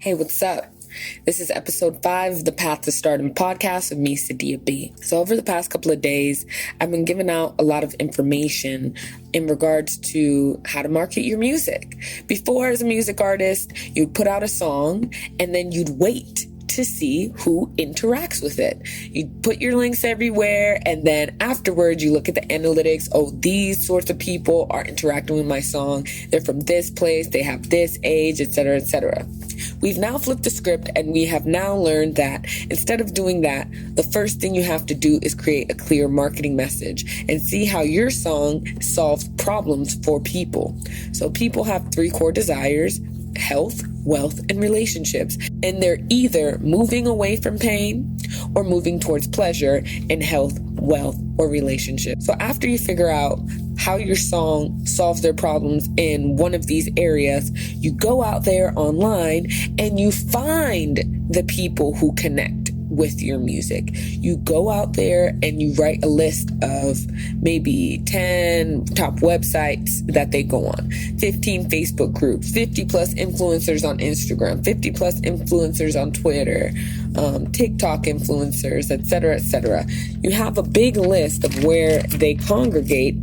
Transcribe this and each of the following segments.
Hey, what's up? This is episode 5 of the Path to Stardom podcast with me, Sadia B. So over the past couple of days, I've been giving out a lot of information in regards to how to market your music. Before, as a music artist, you'd put out a song and then you'd wait to see who interacts with it. You put your links everywhere, and then afterwards you look at the analytics. Oh, these sorts of people are interacting with my song. They're from this place, they have this age, etc., etc. We've now flipped the script, and we have now learned that instead of doing that, the first thing you have to do is create a clear marketing message and see how your song solves problems for people. So people have 3 core desires: health, wealth, and relationships. And they're either moving away from pain or moving towards pleasure in health, wealth, or relationship. So after you figure out how your song solves their problems in one of these areas, you go out there online and you find the people who connect with your music. You go out there and you write a list of maybe 10 top websites that they go on, 15 Facebook groups, 50 plus influencers on Instagram, 50 plus influencers on Twitter, TikTok influencers, etc., etc. You have a big list of where they congregate,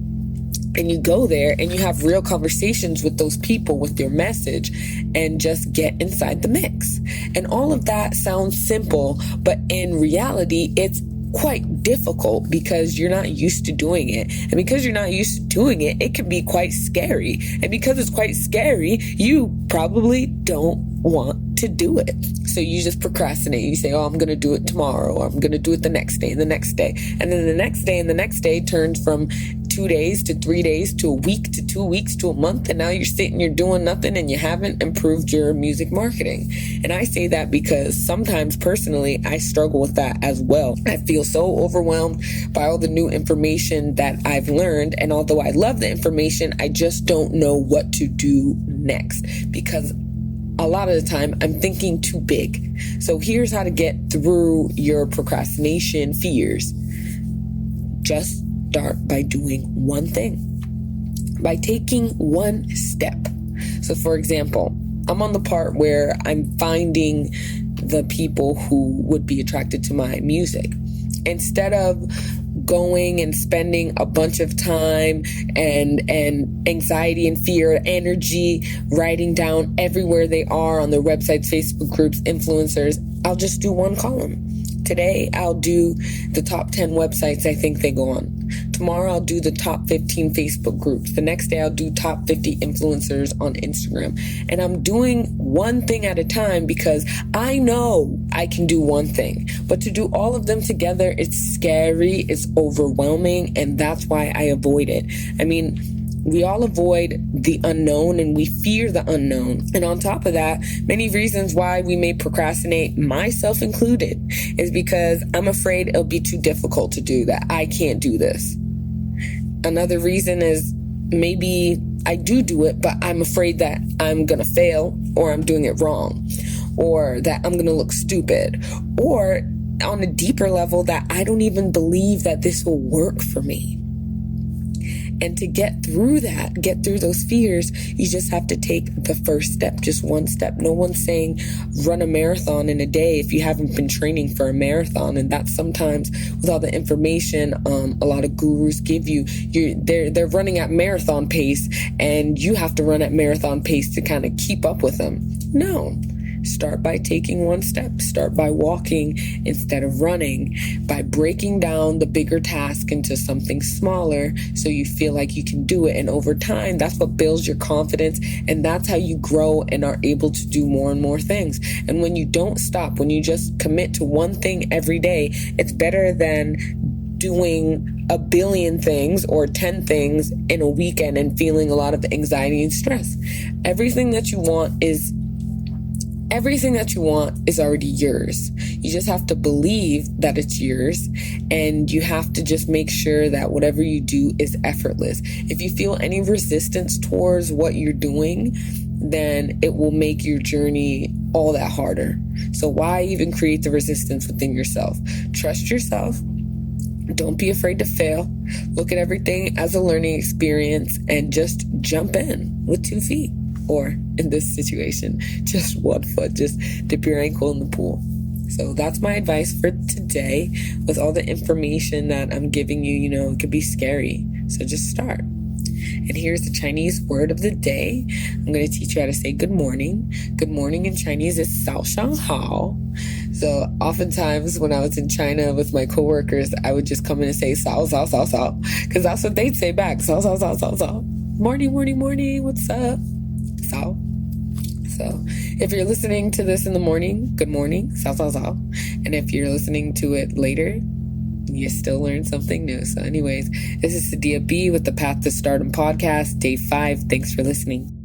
and you go there and you have real conversations with those people with your message and just get inside the mix. And all of that sounds simple, but in reality, it's quite difficult because you're not used to doing it. And because you're not used to doing it, it can be quite scary. And because it's quite scary, you probably don't want to do it. So you just procrastinate. You say, oh, I'm going to do it tomorrow, or I'm going to do it the next day and the next day. And then the next day and the next day turns from 2 days to 3 days to a week to 2 weeks to a month. And now you're sitting, you're doing nothing, and you haven't improved your music marketing. And I say that because sometimes personally, I struggle with that as well. I feel so overwhelmed by all the new information that I've learned. And although I love the information, I just don't know what to do next because a lot of the time I'm thinking too big. So here's how to get through your procrastination fears. Just start by doing one thing, by taking one step. So for example, I'm on the part where I'm finding the people who would be attracted to my music. Instead of going and spending a bunch of time and anxiety and fear, energy, writing down everywhere they are on their websites, Facebook groups, influencers, I'll just do one column. Today, I'll do the top 10 websites I think they go on. Tomorrow, I'll do the top 15 Facebook groups. The next day, I'll do top 50 influencers on Instagram. And I'm doing one thing at a time because I know I can do one thing. But to do all of them together, it's scary, it's overwhelming, and that's why I avoid it. I mean, we all avoid the unknown and we fear the unknown. And on top of that, many reasons why we may procrastinate, myself included, is because I'm afraid it'll be too difficult to do, that I can't do this. Another reason is maybe I do it, but I'm afraid that I'm going to fail, or I'm doing it wrong, or that I'm going to look stupid, or on a deeper level that I don't even believe that this will work for me. And to get through that, get through those fears, you just have to take the first step, just one step. No one's saying run a marathon in a day if you haven't been training for a marathon. And that's sometimes with all the information a lot of gurus give you, they're running at marathon pace and you have to run at marathon pace to kind of keep up with them. No. Start by taking one step. Start by walking instead of running, by breaking down the bigger task into something smaller so you feel like you can do it. And over time, that's what builds your confidence, and that's how you grow and are able to do more and more things. And when you don't stop, when you just commit to one thing every day, it's better than doing a billion things or 10 things in a weekend and feeling a lot of anxiety and stress. Everything that you want is already yours. You just have to believe that it's yours, and you have to just make sure that whatever you do is effortless. If you feel any resistance towards what you're doing, then it will make your journey all that harder. So why even create the resistance within yourself? Trust yourself. Don't be afraid to fail. Look at everything as a learning experience and just jump in with 2 feet. or in this situation, just one foot. Just dip your ankle in the pool. So that's my advice for today. With all the information that I'm giving you, it could be scary. So just start. And here's the Chinese word of the day. I'm going to teach you how to say good morning. Good morning in Chinese is 早上好. So oftentimes when I was in China with my coworkers, I would just come in and say 早早早早, because that's what they'd say back. 早早早早早. Morning, morning, morning. What's up? 早. So if you're listening to this in the morning, good morning. 早早早. And if you're listening to it later, you still learn something new. So anyways, this is Sadia B with the Path to Stardom podcast, day 5. Thanks for listening.